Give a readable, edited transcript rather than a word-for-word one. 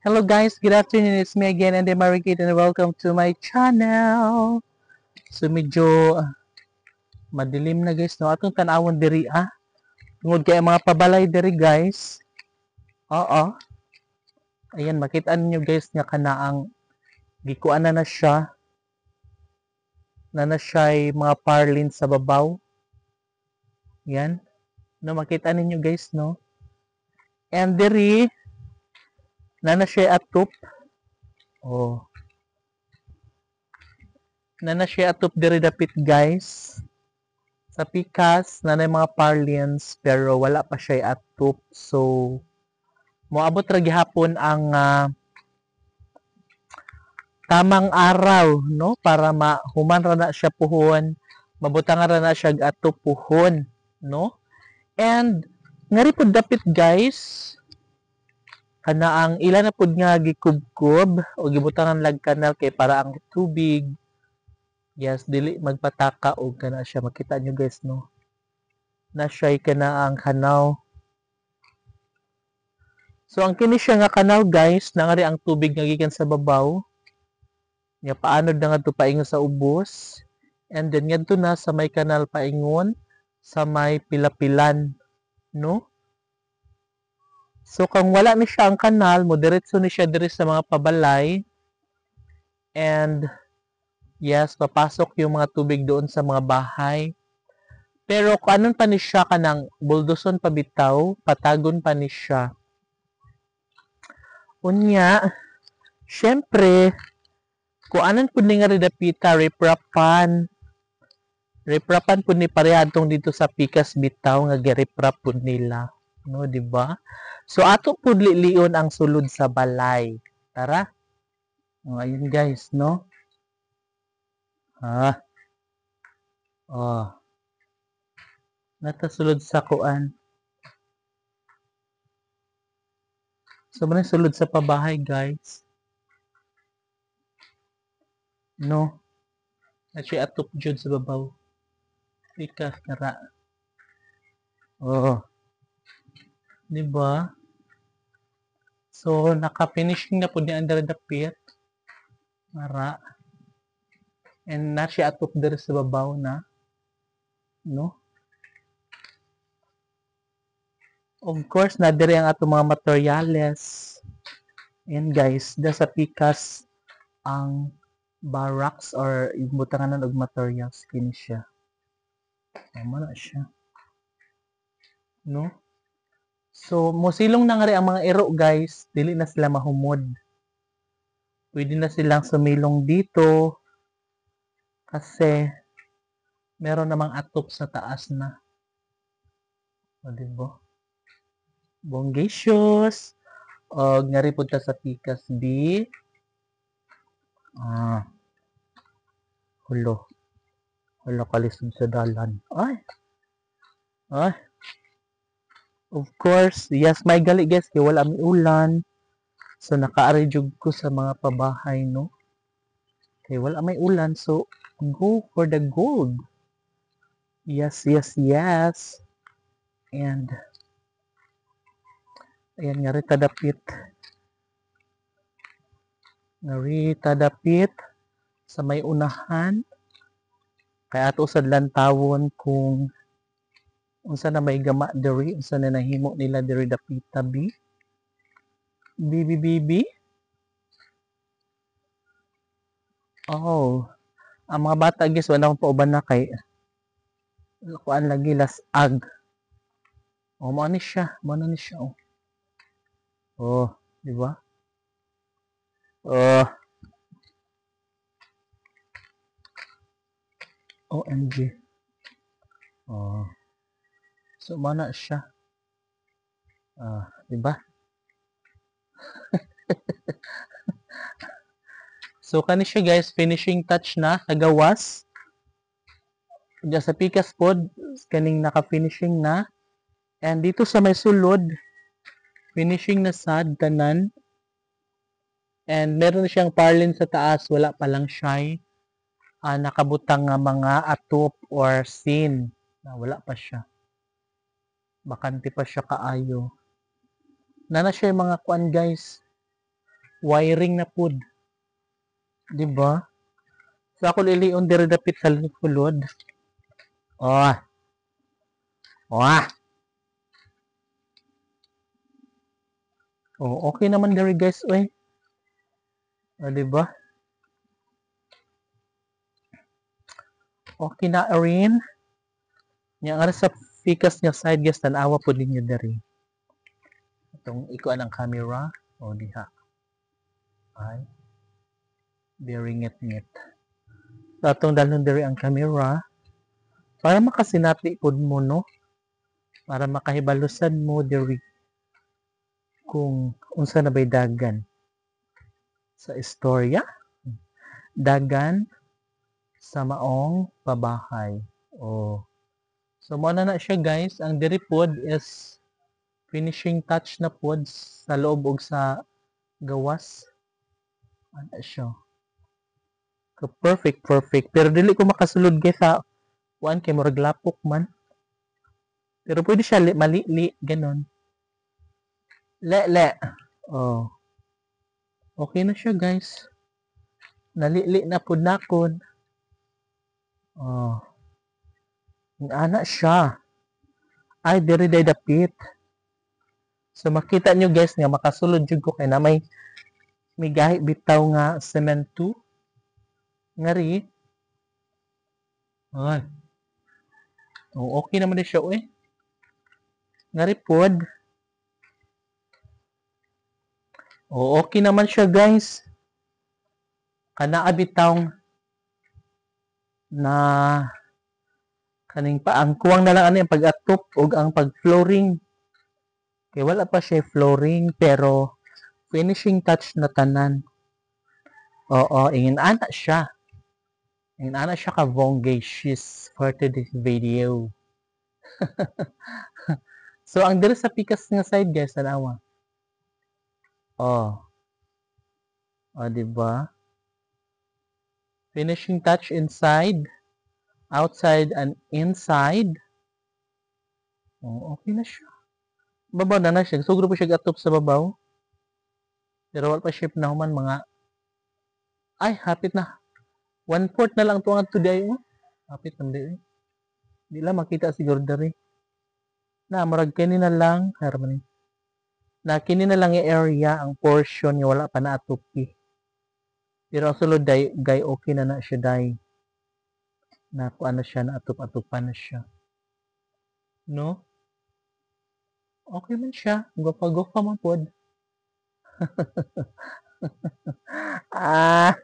Hello guys, good afternoon. It's me again, and Marikit, and welcome to my channel. So medyo madilim na guys, no? Atong tanawon diri tungod kay mga pabalay diri guys. Oo. Ayan, makita ninyo guys nga kanaang gikuan na siya. Na siya'y mga parlin sa babaw. Yan. No, makita ninyo guys, no? And diri na siya atop. Oh. Na siya atop diri dapit guys. Sa pikas na mga parlians pero wala pa siya atop. So moabot ra gihapon ang tamang araw no para mahuman ra na siya puhon, mabutangan ra na siya atop puhon no. And ngari pud dapit guys kana ang ila na pud nga gikubkob o gibutangan lag kanal kay para ang tubig dili magpataka og kana siya. Makita nyo guys no, na siya'y kana ang kanaw. So ang kini siya nga kanaw guys, nangari ang tubig nga gikan sa babaw. Nga paanod na nga to paingon sa ubos. And then ngadto na sa may kanal paingon sa may pilapilan, no? So kung wala ni siya ang kanal, mo diretso ni siya diri sa mga pabalay. And yes, papasok yung mga tubig doon sa mga bahay. Pero kung anon pa ni siya kanang buldoson pabitaw, patagon pa ni siya. Unya, syempre, kung anon po ni nga ridapita, riprapan po ni parehadtong dito sa pikas bitaw nga giriprap po nila. No, di ba? So, ato po liliyon ang sulod sa balay. Tara. O, ayun guys, no? Oh. Natasulod sa kuan. So, man sulod sa pabahay, guys. No? Kasi atop dyan sa babaw. Pikas nara. Oh. Diba? So, naka-finishing na po ni Andra dapit. Nara. And na siya atop diri sa babaw na. No? Of course, na diri ang ato mga materyales. And guys, da sa pikas ang barracks or ibutanganan og materials kini siya. Tama na siya. No? So, mosilong na nga rin ang mga ero guys, dili na sila mahumod. Pwede na silang sumilong dito kasi meron namang atop sa taas na. O, diba? Bongacious. O, ngari punta sa pikas B. Hulo. Hulo kalisod sa dalan. Ay. Of course, yes, may gali guys, kaya wala may ulan. So, naka-arejog ko sa mga pabahay, no? Kaya wala may ulan, so, go for the gold. Yes. And, ayan, nga tadapit sa may unahan. Kaya ato sa lantawon kung unsa na may gama diri, unsa na nahimo nila diri dapita B. Bibi. Oh, ang mga bata guys wala akong pauban na kay kuan lagi lasag. Oh, mo ni siya oh. Oh, di ba? OMG. Oh. So mana siya. Di ba? So kani siya guys, finishing touch na, nagawas. Diya sa pikas pod, kaning naka-finishing na. And dito sa may sulod, finishing na sad tanan. And meron siyang parlin sa taas, wala pa lang siya. Nakabutang nga mga atop or sin. Wala pa siya. Bakante pa siya kaayo. Nana siya yung mga kuan guys. wiring na pud, di ba? So ako liliun diri dapit sa sulod. Oh, oh. Oh, okay naman diri guys, oy. Oh, di ba? Okay na rin. Yang ara sa pikas nga side guys tan-awa pud ninyo diri. Itong ikuan ang camera. O diha. Ay, very ngit-ngit. So, atong dalhon diri ang camera para makasinati pud mo no. Para makahibalusan mo diri kung unsa na bay dagan sa istorya. Dagan sa maong pabahay. Oh. So mo na siya guys, ang diri pod is finishing touch na pod sa loob ug sa gawas. Ano siya? Perfect, perfect. Pero dili ko makasulod guys sa kuan kay murag lapok man. Pero pwede siya mali-li ganon. Le. Oh. Okay na siya guys. Nalili na pod nakon. Oh. Ana siya. Ay, diri day dapit. So makita nyo guys nga makasulod jud ko kay na may gahi bitaw nga semento. Ngari. Ay. Oh, okay naman din siya eh. Ngari pod. Oh, okay naman siya guys. Kana bitaw na kaning pa ang kuwang na lang ani ang pag-atop ug ang pag-flooring. Kay wala pa siya flooring pero finishing touch na tanan. Oo, ingin ana siya. Ingin ana siya ka bongacious for today's video. So ang diri sa pikas nga side guys tanawa. Oh. Oh, di ba? Finishing touch inside, outside and inside. Oh, okay na siya. Babaw na siya. Sugro po siya gatop sa babaw. Pero wala pa shape na human mga ay, hapit na. 1/4 na lang tuwang today. Oh. Hapit na di. Di lang makita siguro dari. Na, marag kini na lang. Harmony. Na kini na lang yung area, ang portion nga wala pa na atupi. Pero ang sulod day, gay okay na siya day. Na kung ano siya, na atup-atupan na siya. No? Okay man siya. Gopa-gopa man pod. Ah,